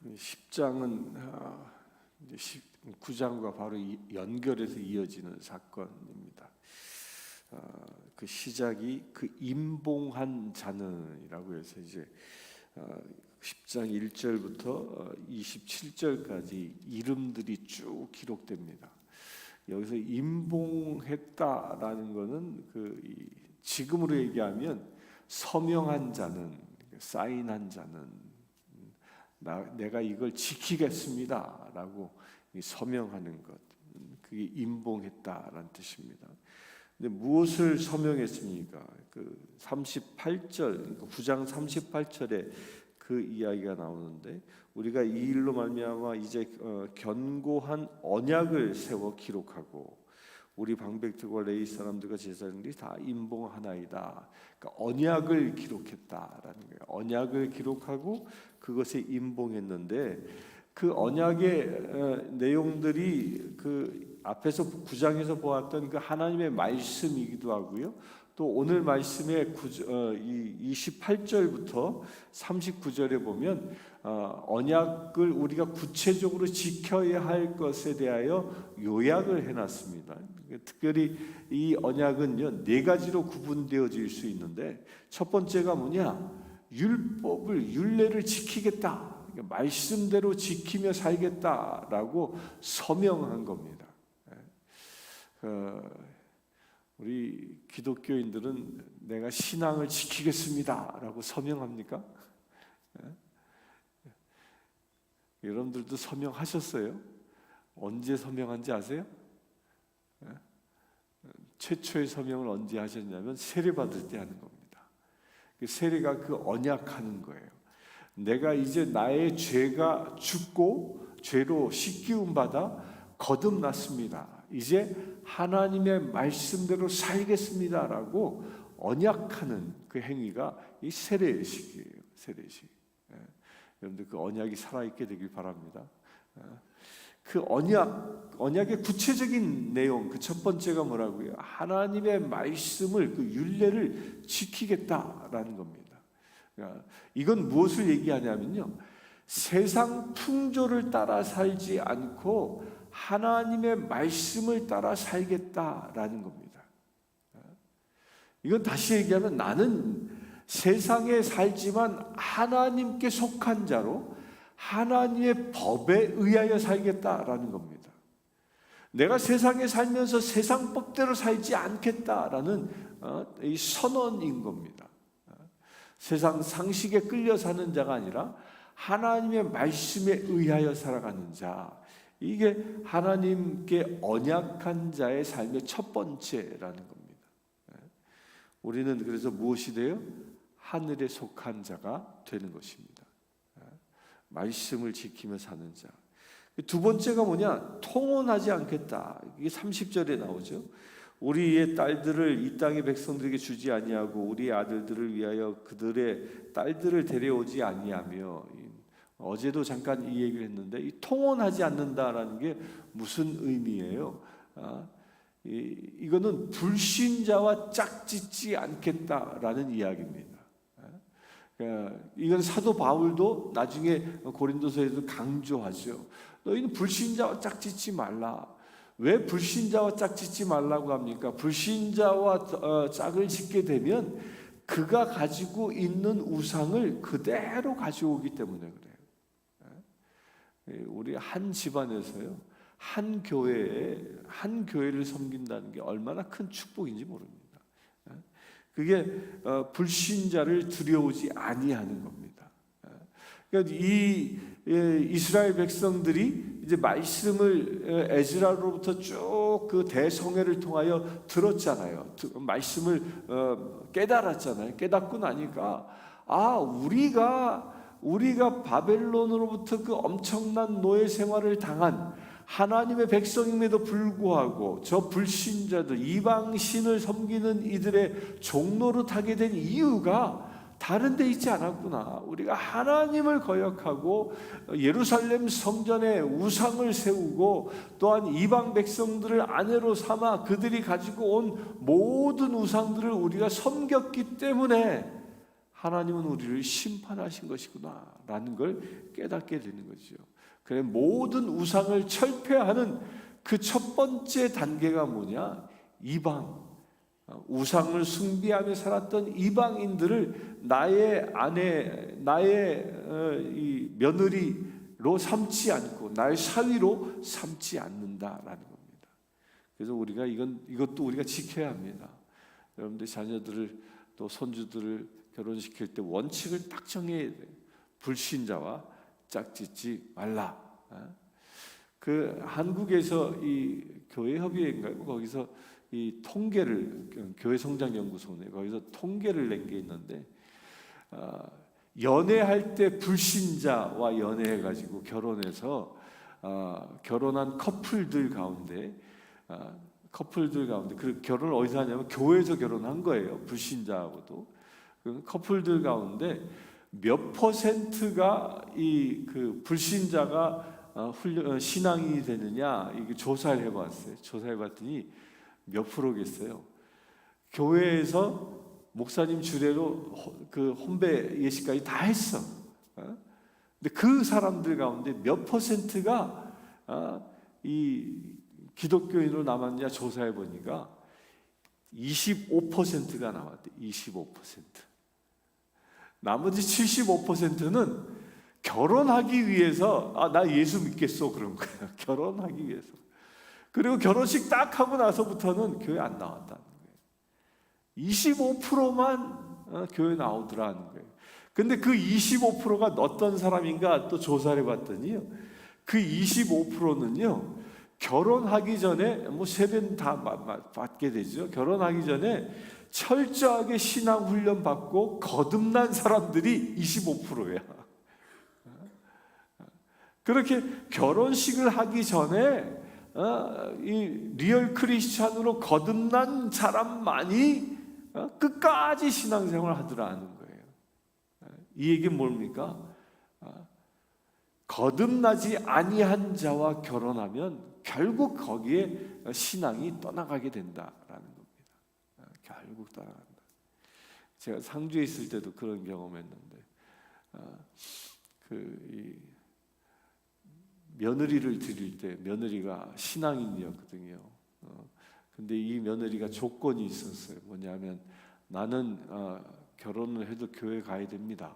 10장은 9장과 바로 연결해서 이어지는 사건입니다. 그 시작이 그 임봉한 자는이라고 해서 이제 10장 1절부터 27절까지 이름들이 쭉 기록됩니다. 여기서 임봉했다라는 것은 지금으로 얘기하면 서명한 자는, 사인한 자는, 내가 이걸 지키겠습니다라고 서명하는 것, 그게 임봉했다라는 뜻입니다. 근데 무엇을 서명했습니까? 그 38절, 9장 38절에 그 이야기가 나오는데, 우리가 이 일로 말미암아 이제 견고한 언약을 세워 기록하고 우리 방백들과 레위 사람들과 제사장들이 다 임봉하나이다. 그러니까 언약을 기록했다라는 거예요. 언약을 기록하고 그것에 임봉했는데, 그 언약의 내용들이 그 앞에서 9장에서 보았던 그 하나님의 말씀이기도 하고요. 또 오늘 말씀의 28절부터 39절에 보면 언약을 우리가 구체적으로 지켜야 할 것에 대하여 요약을 해놨습니다. 특별히 이 언약은요, 4가지로 구분되어질 수 있는데, 첫 번째가 뭐냐? 율례를 지키겠다, 말씀대로 지키며 살겠다라고 서명한 겁니다. 우리 기독교인들은 내가 신앙을 지키겠습니다라고 서명합니까? 여러분들도 서명하셨어요? 언제 서명한지 아세요? 최초의 서명을 언제 하셨냐면 세례 받을 때 하는 겁니다. 세례가 그 언약하는 거예요. 내가 이제 나의 죄가 죽고 죄로 씻기움 받아 거듭났습니다. 이제 하나님의 말씀대로 살겠습니다라고 언약하는 그 행위가 이 세례식이에요. 세례식. 여러분들 그 언약이 살아있게 되길 바랍니다. 그 언약의 구체적인 내용, 그 첫 번째가 뭐라고요? 하나님의 말씀을, 그 율례를 지키겠다라는 겁니다. 이건 무엇을 얘기하냐면요, 세상 풍조를 따라 살지 않고 하나님의 말씀을 따라 살겠다라는 겁니다. 이건 다시 얘기하면 나는 세상에 살지만 하나님께 속한 자로 하나님의 법에 의하여 살겠다라는 겁니다. 내가 세상에 살면서 세상 법대로 살지 않겠다라는 이 선언인 겁니다. 세상 상식에 끌려 사는 자가 아니라 하나님의 말씀에 의하여 살아가는 자, 이게 하나님께 언약한 자의 삶의 첫 번째라는 겁니다. 우리는 그래서 무엇이 돼요? 하늘에 속한 자가 되는 것입니다. 말씀을 지키며 사는 자. 두 번째가 뭐냐? 통혼하지 않겠다. 이게 30절에 나오죠. 우리의 딸들을 이 땅의 백성들에게 주지 아니하고 우리의 아들들을 위하여 그들의 딸들을 데려오지 아니하며, 어제도 잠깐 이 얘기를 했는데, 이 통혼하지 않는다라는 게 무슨 의미예요? 이거는 불신자와 짝짓지 않겠다라는 이야기입니다. 이건 사도 바울도 나중에 고린도서에도 강조하죠. 너희는 불신자와 짝짓지 말라. 왜 불신자와 짝짓지 말라고 합니까? 불신자와 짝을 짓게 되면 그가 가지고 있는 우상을 그대로 가져오기 때문에 그래요. 우리 한 집안에서요, 한 교회를 섬긴다는 게 얼마나 큰 축복인지 모릅니다. 그게 불신자를 들여오지 아니하는 겁니다. 그러니까 이 이스라엘 백성들이 이제 말씀을 에즈라로부터 쭉 그 대성회를 통하여 들었잖아요. 말씀을 깨달았잖아요. 깨닫고 나니까 우리가 바벨론으로부터 그 엄청난 노예 생활을 당한 하나님의 백성임에도 불구하고 저 불신자들, 이방신을 섬기는 이들의 종로로 타게 된 이유가 다른 데 있지 않았구나. 우리가 하나님을 거역하고 예루살렘 성전에 우상을 세우고 또한 이방 백성들을 아내로 삼아 그들이 가지고 온 모든 우상들을 우리가 섬겼기 때문에 하나님은 우리를 심판하신 것이구나라는 걸 깨닫게 되는 거죠. 그래 모든 우상을 철폐하는 그 첫 번째 단계가 뭐냐? 이방, 우상을 숭배하며 살았던 이방인들을 나의 아내, 나의 이 며느리로 삼지 않고 나의 사위로 삼지 않는다라는 겁니다. 그래서 우리가 이것도 우리가 지켜야 합니다. 여러분들 자녀들을 또 손주들을 결혼시킬 때 원칙을 딱 정해야 돼요. 불신자와 짝짓지 말라. 그 한국에서 이 교회 협의회인가요? 거기서 이 통계를 교회 성장 연구소네 거기서 통계를 낸 게 있는데 연애할 때 불신자와 연애해 가지고 결혼해서 결혼한 커플들 가운데 그 결혼을 어디서 하냐면 교회에서 결혼한 거예요. 불신자하고도 그 커플들 가운데 몇 퍼센트가 이 그 불신자가 신앙이 되느냐 이게 조사를 해봤어요. 조사해봤더니 몇 프로겠어요? 교회에서 목사님 주례로 그 혼배 예식까지 다 했어. 근데 그 사람들 가운데 몇 퍼센트가 이 기독교인으로 남았냐 조사해 보니까 25%가 나왔대. 25%. 나머지 75%는 결혼하기 위해서 나 예수 믿겠어 그런 거야. 결혼하기 위해서. 그리고 결혼식 딱 하고 나서부터는 교회 안 나왔다는 거예요. 25%만 교회 나오더라는 거예요. 근데 그 25%가 어떤 사람인가 또 조사를 해봤더니요. 그 25%는요. 결혼하기 전에 뭐 세배는 다 받게 되죠. 결혼하기 전에 철저하게 신앙 훈련 받고 거듭난 사람들이 25%야. 그렇게 결혼식을 하기 전에 이 리얼 크리스찬으로 거듭난 사람만이 끝까지 신앙생활을 하더라는 거예요. 이 얘기는 뭡니까? 거듭나지 아니한 자와 결혼하면 결국 거기에 신앙이 떠나가게 된다라는 겁니다. 결국 떠나간다. 제가 상주에 있을 때도 그런 경험했는데 이 며느리를 드릴 때 며느리가 신앙인이었거든요. 근데 이 며느리가 조건이 있었어요. 뭐냐면 나는 결혼을 해도 교회 가야 됩니다.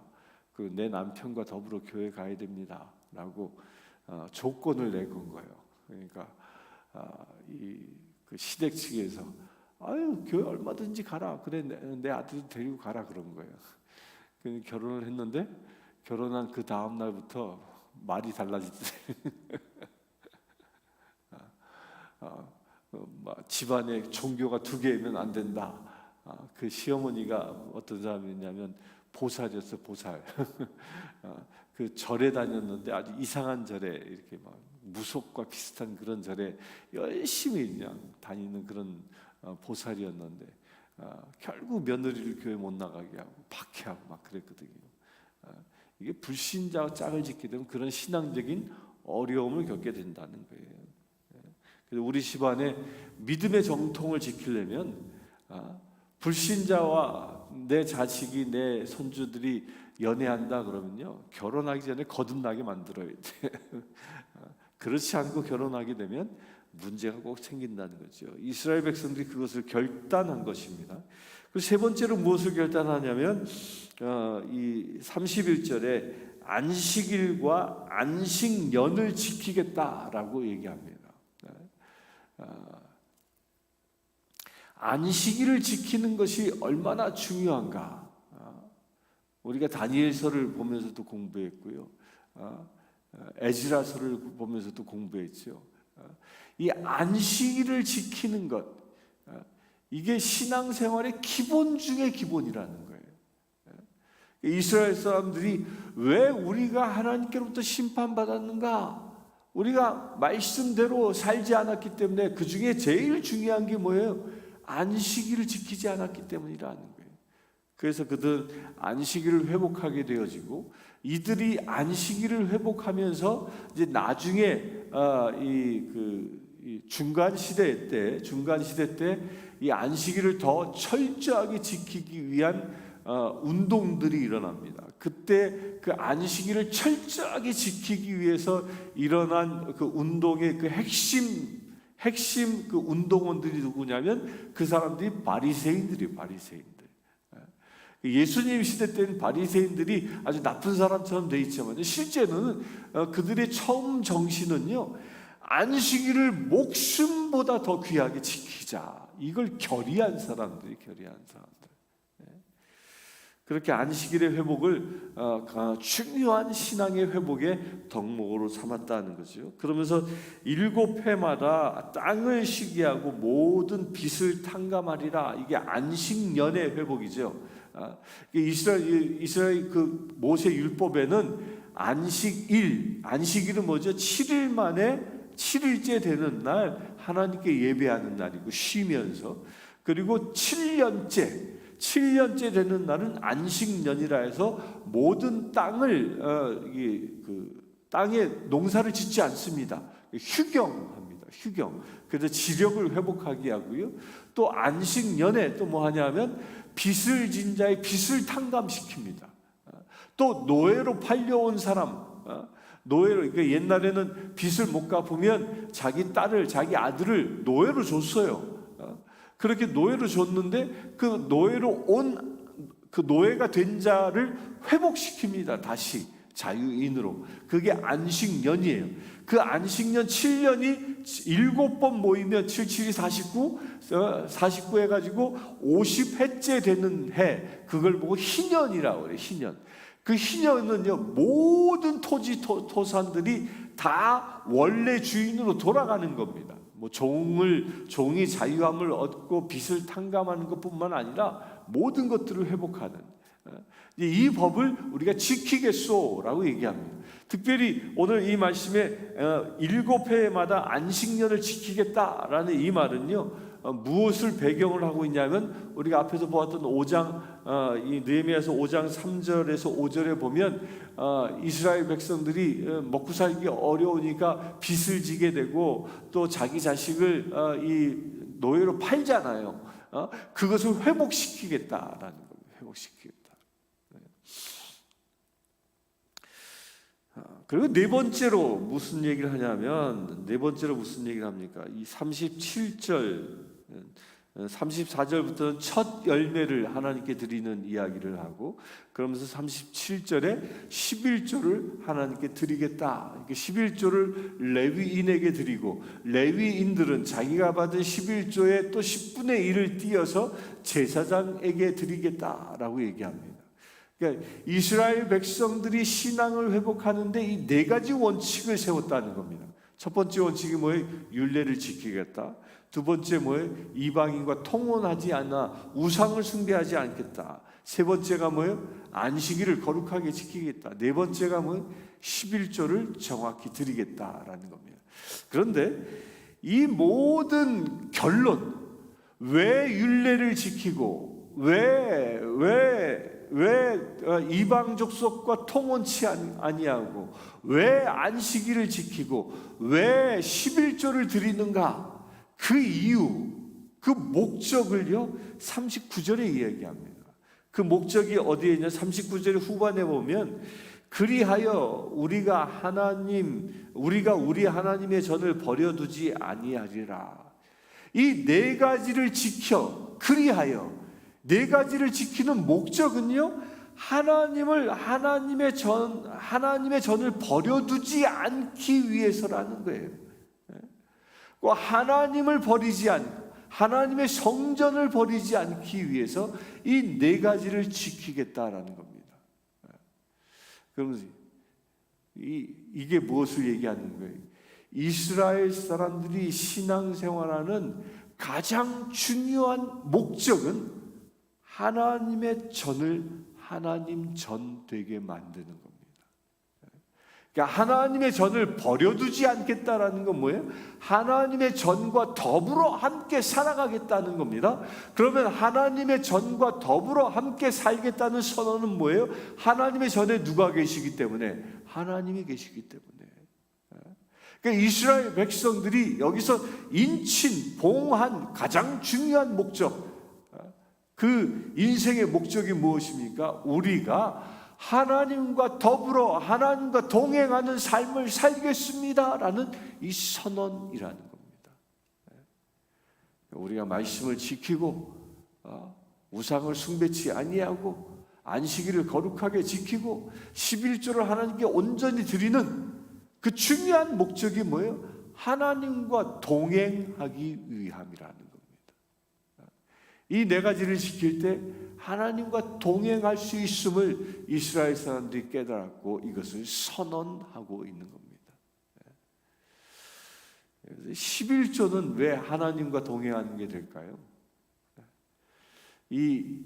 그리고 내 남편과 더불어 교회 가야 됩니다. 라고 조건을 내건 거예요. 그러니까 그 시댁 측에서 아유 교회 얼마든지 가라. 그래 내 아들 데리고 가라 그런 거예요. 그래서 결혼을 했는데 결혼한 그 다음 날부터 말이 달라지더래요. 집안에 종교가 2개면 안 된다. 그 시어머니가 어떤 사람이냐면 보살이었어, 보살. 그 절에 다녔는데 아주 이상한 절에 이렇게 막 무속과 비슷한 그런 절에 열심히 그냥 다니는 그런 보살이었는데 결국 며느리를 교회 못 나가게 하고 박해하고 막 그랬거든요. 이게 불신자와 짝을 짓게 되면 그런 신앙적인 어려움을 겪게 된다는 거예요. 그래서 우리 집안에 믿음의 정통을 지키려면 불신자와 내 자식이 내 손주들이 연애한다 그러면요 결혼하기 전에 거듭나게 만들어야 돼. 그렇지 않고 결혼하게 되면 문제가 꼭 생긴다는 거죠. 이스라엘 백성들이 그것을 결단한 것입니다. 그리고 세 번째로 무엇을 결단하냐면 이 31절에 안식일과 안식년을 지키겠다라고 얘기합니다. 안식일을 지키는 것이 얼마나 중요한가. 우리가 다니엘서를 보면서도 공부했고요. 에스라서를 보면서도 공부했죠. 이 안식일을 지키는 것, 이게 신앙생활의 기본 중의 기본이라는 거예요. 이스라엘 사람들이 왜 우리가 하나님께로부터 심판받았는가? 우리가 말씀대로 살지 않았기 때문에 그 중에 제일 중요한 게 뭐예요? 안식일을 지키지 않았기 때문이라는 거예요. 그래서 그들 안식일을 회복하게 되어지고 이들이 안식일을 회복하면서 이제 나중에 이 중간 시대 때 이 안식일을 더 철저하게 지키기 위한 운동들이 일어납니다. 그때 그 안식일을 철저하게 지키기 위해서 일어난 그 운동의 그 핵심 그 운동원들이 누구냐면 그 사람들이 바리새인들이 바리새인들. 예수님 시대 때는 바리새인들이 아주 나쁜 사람처럼 돼 있지만 실제는 그들의 처음 정신은요, 안식일을 목숨보다 더 귀하게 지키자, 이걸 결의한 사람들. 그렇게 안식일의 회복을 중요한 신앙의 회복의 덕목으로 삼았다는 거죠. 그러면서 7해마다 땅을 시기하고 모든 빚을 탕감하리라. 이게 안식년의 회복이죠. 이스라엘 그 모세 율법에는 안식일은 뭐죠? 7일 만에 7일째 되는 날 하나님께 예배하는 날이고 쉬면서, 그리고 7년째 되는 날은 안식년이라 해서 모든 땅을 땅에 농사를 짓지 않습니다. 휴경합니다. 휴경. 그래서 지력을 회복하게 하고요. 또 안식년에 또 뭐 하냐면 빚을 진 자의 빚을 탕감시킵니다. 또 노예로 팔려온 사람, 노예로, 그러니까 옛날에는 빚을 못 갚으면 자기 딸을, 자기 아들을 노예로 줬어요. 그렇게 노예로 줬는데 그 노예가 된 자를 회복시킵니다. 다시 자유인으로. 그게 안식년이에요. 그 안식년 7년이 7번 모이면 7, 7이 49 해가지고 50회째 되는 해, 그걸 보고 희년이라고 그래요. 희년. 그 희년은요, 모든 토산들이 다 원래 주인으로 돌아가는 겁니다. 뭐 종이 자유함을 얻고 빚을 탕감하는 것뿐만 아니라 모든 것들을 회복하는, 이 법을 우리가 지키겠소라고 얘기합니다. 특별히 오늘 이 말씀에 7회마다 안식년을 지키겠다라는 이 말은요, 무엇을 배경을 하고 있냐면 우리가 앞에서 보았던 5장, 이 느헤미야서 5장 3절에서 5절에 보면 이스라엘 백성들이 먹고 살기 어려우니까 빚을 지게 되고 또 자기 자식을 이 노예로 팔잖아요. 그것을 회복시키겠다라는 겁니다. 회복시키겠다. 그리고 네 번째로 무슨 얘기를 하냐면, 이 37절 34절부터는 첫 열매를 하나님께 드리는 이야기를 하고, 그러면서 37절에 11조를 하나님께 드리겠다. 11조를 레위인에게 드리고, 레위인들은 자기가 받은 11조의 또 10분의 1을 띄어서 제사장에게 드리겠다라고 얘기합니다. 그러니까 이스라엘 백성들이 신앙을 회복하는데 이 네 가지 원칙을 세웠다는 겁니다. 첫 번째 원칙이 뭐예요? 율례를 지키겠다. 두 번째 뭐예요? 이방인과 통혼하지 않아 우상을 숭배하지 않겠다. 세 번째가 뭐예요? 안식일을 거룩하게 지키겠다. 네 번째가 뭐예요? 11조를 정확히 드리겠다라는 겁니다. 그런데 이 모든 결론, 왜 율례를 지키고 왜 이방 족속과 통혼치 아니하고 왜 안식일을 지키고 왜 11조를 드리는가? 그 이유, 그 목적을요 39절에 이야기합니다. 그 목적이 어디에 있냐? 39절 후반에 보면 그리하여 우리가 우리 하나님의 전을 버려두지 아니하리라. 이 네 가지를 지켜, 그리하여 네 가지를 지키는 목적은요, 하나님의 전을 버려두지 않기 위해서라는 거예요. 하나님을 버리지 않고 하나님의 성전을 버리지 않기 위해서 이 네 가지를 지키겠다라는 겁니다. 그러면 이게 무엇을 얘기하는 거예요? 이스라엘 사람들이 신앙생활하는 가장 중요한 목적은 하나님의 전을 하나님 전 되게 만드는 겁니다. 그러니까 하나님의 전을 버려두지 않겠다라는 건 뭐예요? 하나님의 전과 더불어 함께 살아가겠다는 겁니다. 그러면 하나님의 전과 더불어 함께 살겠다는 선언은 뭐예요? 하나님의 전에 누가 계시기 때문에? 하나님이 계시기 때문에. 그러니까 이스라엘 백성들이 여기서 봉한 가장 중요한 목적, 그 인생의 목적이 무엇입니까? 우리가 하나님과 더불어 하나님과 동행하는 삶을 살겠습니다라는 이 선언이라는 겁니다. 우리가 말씀을 지키고 우상을 숭배치 아니하고 안식일을 거룩하게 지키고 11조를 하나님께 온전히 드리는 그 중요한 목적이 뭐예요? 하나님과 동행하기 위함이라는 겁니다. 이 네 가지를 지킬 때 하나님과 동행할 수 있음을 이스라엘 사람들이 깨달았고 이것을 선언하고 있는 겁니다. 11조는 왜 하나님과 동행하는 게 될까요? 이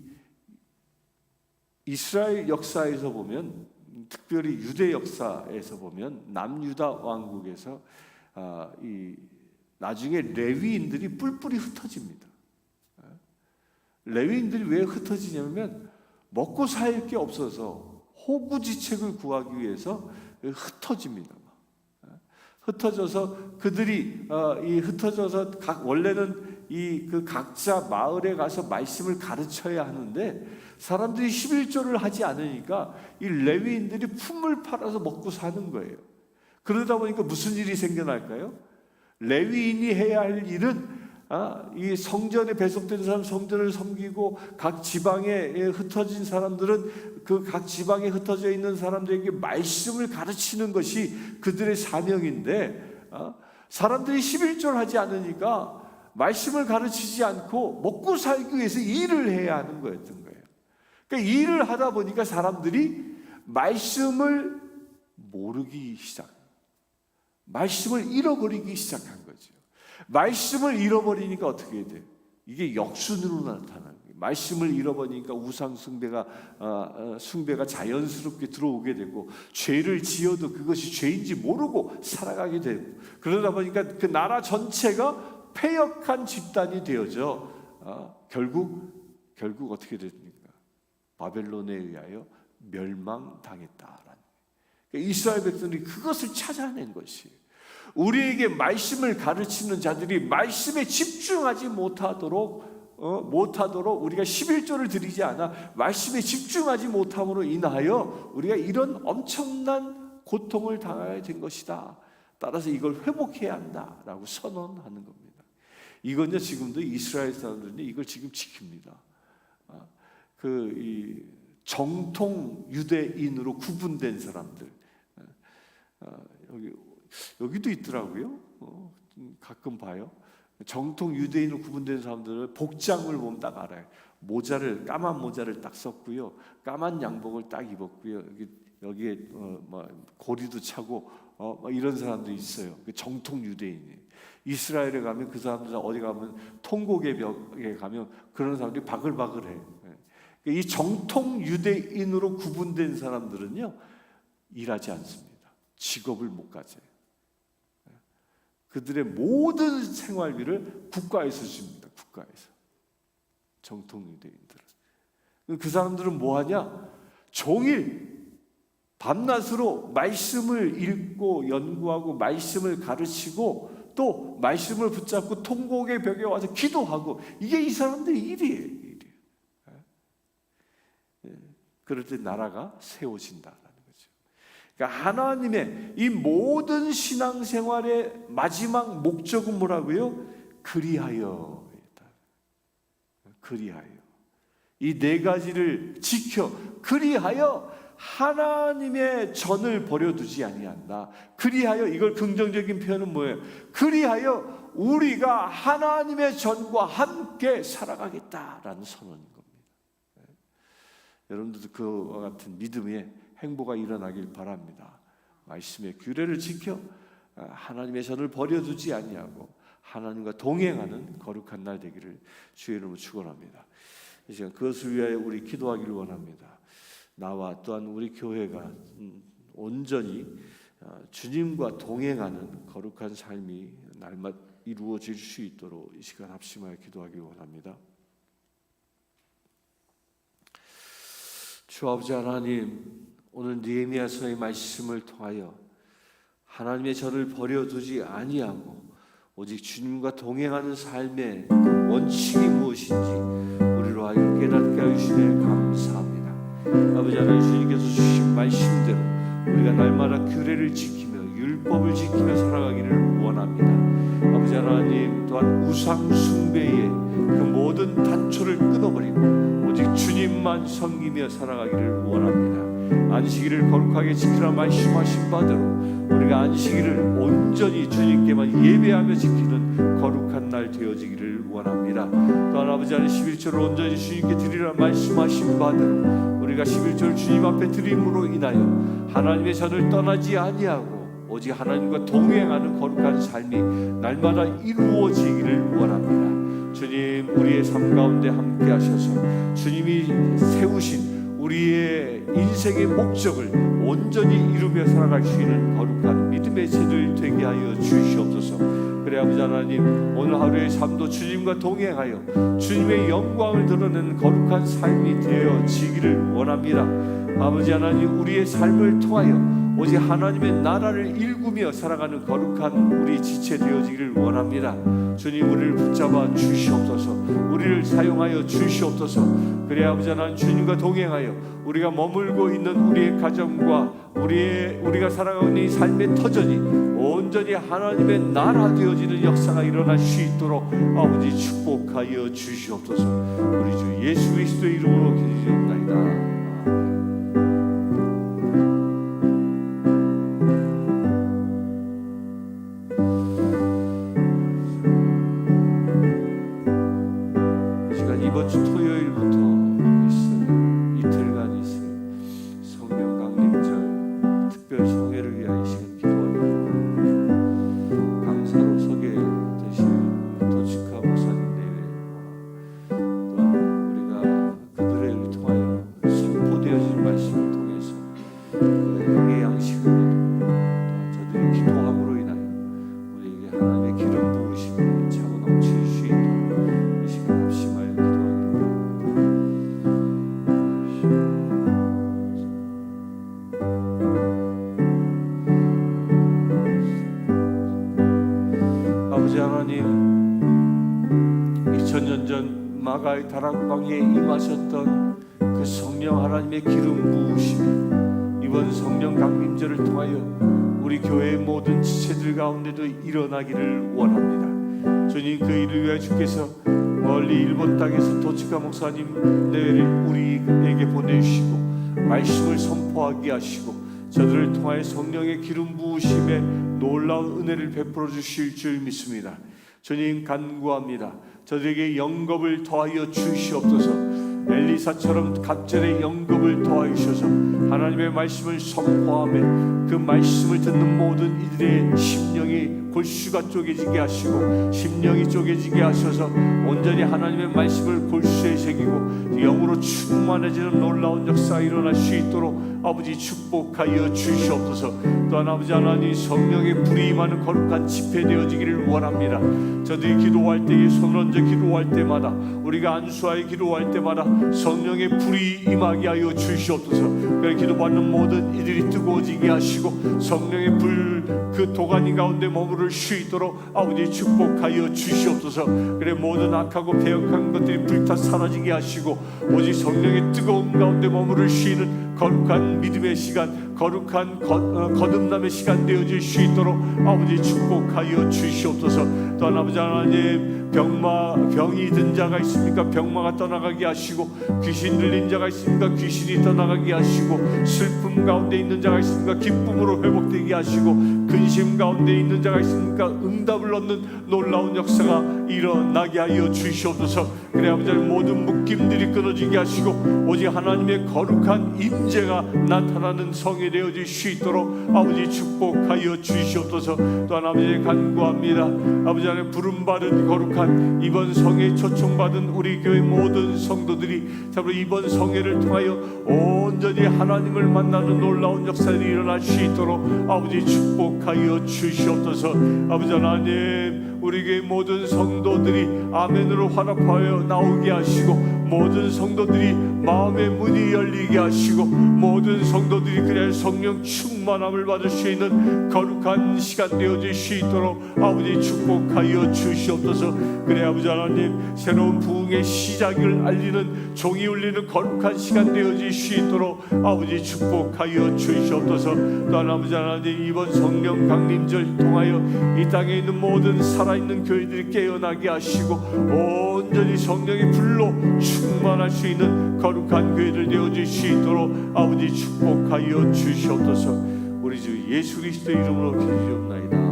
이스라엘 역사에서 보면, 특별히 유대 역사에서 보면 남유다 왕국에서 나중에 레위인들이 뿔뿔이 흩어집니다. 레위인들이 왜 흩어지냐면 먹고 살 게 없어서 호구지책을 구하기 위해서 흩어집니다. 흩어져서 그들이 흩어져서 원래는 그 각자 마을에 가서 말씀을 가르쳐야 하는데 사람들이 11조를 하지 않으니까 이 레위인들이 품을 팔아서 먹고 사는 거예요. 그러다 보니까 무슨 일이 생겨날까요? 레위인이 해야 할 일은 이 성전에 배속된 사람 성전을 섬기고 각 지방에 흩어진 사람들은 그 각 지방에 흩어져 있는 사람들에게 말씀을 가르치는 것이 그들의 사명인데 사람들이 11조를 하지 않으니까 말씀을 가르치지 않고 먹고 살기 위해서 일을 해야 하는 거였던 거예요. 그러니까 일을 하다 보니까 사람들이 말씀을 모르기 말씀을 잃어버리기 시작한 거죠. 말씀을 잃어버리니까 어떻게 돼요? 이게 역순으로 나타나는 거예요. 말씀을 잃어버리니까 우상 숭배가 자연스럽게 들어오게 되고 죄를 지어도 그것이 죄인지 모르고 살아가게 되고 그러다 보니까 그 나라 전체가 패역한 집단이 되어져 결국 어떻게 됩니까? 바벨론에 의하여 멸망당했다라는 거예요. 그러니까 이스라엘 백성들이 그것을 찾아낸 것이에요. 우리에게 말씀을 가르치는 자들이 말씀에 집중하지 못하도록 우리가 11조를 드리지 않아 말씀에 집중하지 못함으로 인하여 우리가 이런 엄청난 고통을 당하게 된 것이다. 따라서 이걸 회복해야 한다라고 선언하는 겁니다. 이건요 지금도 이스라엘 사람들은 이걸 지금 지킵니다. 이 정통 유대인으로 구분된 사람들 여기도 있더라고요. 가끔 봐요. 정통 유대인으로 구분된 사람들은 복장을 보면 딱 알아요. 까만 모자를 딱 썼고요, 까만 양복을 딱 입었고요. 여기에 고리도 차고 이런 사람들이 있어요. 정통 유대인이. 이스라엘에 가면 그 사람들 어디 가면 통곡의 벽에 가면 그런 사람들이 바글바글해요. 이 정통 유대인으로 구분된 사람들은요 일하지 않습니다. 직업을 못 가져요. 그들의 모든 생활비를 국가에서 줍니다. 국가에서. 정통 유대인들은. 그 사람들은 뭐하냐? 종일 밤낮으로 말씀을 읽고 연구하고 말씀을 가르치고 또 말씀을 붙잡고 통곡의 벽에 와서 기도하고 이게 이 사람들의 일이에요. 그럴 때 나라가 세워진다라는 거죠. 그러니까 하나님의 이 모든 신앙생활의 마지막 목적은 뭐라고요? 그리하여 이 네 가지를 지켜 그리하여 하나님의 전을 버려두지 아니한다. 그리하여 이걸 긍정적인 표현은 뭐예요? 그리하여 우리가 하나님의 전과 함께 살아가겠다라는 선언인 겁니다. 여러분들도 그와 같은 믿음의 행보가 일어나길 바랍니다. 말씀의 규례를 지켜 하나님의 전을 버려두지 아니하고 하나님과 동행하는 거룩한 날 되기를 주의 이름으로 축원합니다. 이 시간 그것을 위하여 우리 기도하기를 원합니다. 나와 또한 우리 교회가 온전히 주님과 동행하는 거룩한 삶이 날마다 이루어질 수 있도록 이 시간 합심하여 기도하기를 원합니다. 주 아버지 하나님, 오늘 느헤미야서의 말씀을 통하여 하나님의 전을 버려두지 아니하고 오직 주님과 동행하는 삶의 그 원칙이 무엇인지 우리를 제대로 하여 깨닫게 하시네 감사합니다. 아버지 하나님, 주님께서 주신 말씀대로 우리가 날마다 규례를 지키며 율법을 지키며 살아가기를 원합니다. 아버지 하나님, 또한 우상 숭배의 그 모든 단초를 끊어버리고 오직 주님만 섬기며 살아가기를 원합니다. 안식일을 거룩하게 지키라 말씀하신 바대로 우리가 안식일을 온전히 주님께만 예배하며 지키는 거룩한 날 되어지기를 원합니다. 또한 아버지 하나님, 11조를 온전히 주님께 드리라 말씀하신 바대로 우리가 11조를 주님 앞에 드림으로 인하여 하나님의 전을 떠나지 아니하고 오직 하나님과 동행하는 거룩한 삶이 날마다 이루어지기를 원합니다. 주님, 우리의 삶 가운데 함께 하셔서 주님이 세우신 우리의 인생의 목적을 온전히 이루며 살아갈 수 있는 거룩한 믿음의 세대를 되게 하여 주시옵소서. 그래 아버지 하나님, 오늘 하루의 삶도 주님과 동행하여 주님의 영광을 드러내는 거룩한 삶이 되어지기를 원합니다. 아버지 하나님, 우리의 삶을 통하여 오직 하나님의 나라를 일구며 살아가는 거룩한 우리 지체 되어지기를 원합니다. 주님, 우리를 붙잡아 주시옵소서. 우리를 사용하여 주시옵소서. 그래 아버지 하나님, 주님과 동행하여 우리가 머물고 있는 우리의 가정과 우리가 살아가고 있는 이 삶의 터전이 온전히 하나님의 나라 되어지는 역사가 일어날 수 있도록 아버지 축복하여 주시옵소서. 우리 주 예수 그리스도의 이름으로 기도드리옵나이다. 이번 주 토요일부터 있어요. 이틀간 있어요. 성령 강림절 특별 성회를 위하여 시간 기도하며 강사로 서게 되신 도치카 목사님 내외와 또한 우리가 그들을 통하여 선포되어진 말씀을 통해서 영의 양식을 또한 저들이 기도함으로 인하여 우리에게 하나님의 기름 부으심이 차고 넘칠 수 있도록 이 시간 합심하여 하나님, 2000년 전 마가의 다락방에 임하셨던 그 성령 하나님의 기름 부으심이 이번 성령 강림절을 통하여 우리 교회의 모든 지체들 가운데도 일어나기를 원합니다. 주님, 그 일을 위하여 주께서 멀리 일본 땅에서 도치카 목사님 내외를 우리에게 보내주시고 말씀을 선포하게 하시고 저들을 통하여 성령의 기름 부으심에 놀라운 은혜를 베풀어 주실 줄 믿습니다. 주님, 간구합니다. 저들에게 영겁을 더하여 주시옵소서. 엘리사처럼 갑절의 영겁을 더하여 주셔서 하나님의 말씀을 선포하며 그 말씀을 듣는 모든 이들의 심령이 골수가 쪼개지게 하시고 심령이 쪼개지게 하셔서 온전히 하나님의 말씀을 골수에 새기고 영으로 충만해지는 놀라운 역사가 일어날 수 있도록 아버지 축복하여 주시옵소서. 또한 아버지 하나님, 성령의 불이 임하는 거룩한 집회 되어지기를 원합니다. 저들이 기도할 때에 손 얹어 기도할 때마다 우리가 안수하여 기도할 때마다 성령의 불이 임하게 하여 주시옵소서. 그래 기도받는 모든 이들이 뜨거워지게 하시고 성령의 불 그 도가니 가운데 머무를 수 있도록 아버지 축복하여 주시옵소서. 그래 모든 악하고 배역한 것들이 불타 사라지게 하시고 오직 성령의 뜨거운 가운데 머무를 수 있는 거룩한 믿음의 시간, 거룩한 거듭남의 시간 되어질 수 있도록 아버지 축복하여 주시옵소서. 또한 아버지 하나님, 병이 든 자가 있습니까? 병마가 떠나가게 하시고 귀신 들린 자가 있습니까? 귀신이 떠나가게 하시고 슬픔 가운데 있는 자가 있습니까? 기쁨으로 회복되게 하시고 근심 가운데 있는 자가 있습니까? 응답을 얻는 놀라운 역사가 일어나게 하여 주시옵소서. 그래 아버지 하나님, 모든 묶임들이 끊어지게 하시고 오직 하나님의 거룩한 임재가 나타나는 성이 되어질 수 있도록 아버지 축복하여 주시옵소서. 또한 아버지 간구합니다. 아버지 하나님, 부름받은 거룩한 이번 성회에 초청받은 우리 교회 모든 성도들이 참으로 이번 성회를 통하여 온전히 하나님을 만나는 놀라운 역사들이 일어날 수 있도록 아버지 축복하여 주시옵소서. 아버지 하나님, 우리 교회 모든 성도들이 아멘으로 화답하여 나오게 하시고 모든 성도들이 마음의 문이 열리게 하시고 모든 성도들이 그냥 성령 충만함을 받을 수 있는 거룩한 시간 되어질 수 있도록 아버지 축복하여 주시옵소서. 그래 아버지 하나님, 새로운 부흥의 시작을 알리는 종이 울리는 거룩한 시간 되어질 수 있도록 아버지 축복하여 주시옵소서. 또한 아버지 하나님, 이번 성령 강림절 통하여 이 땅에 있는 모든 살아있는 교회들이 깨어나게 하시고 온전히 성령의 불로 충만할 수 있는 거룩한 교회들 되어질 수 있도록 아버지 축복하여 주시옵소서. 우리 주 예수 그리스도의 이름으로 기도드리옵나이다.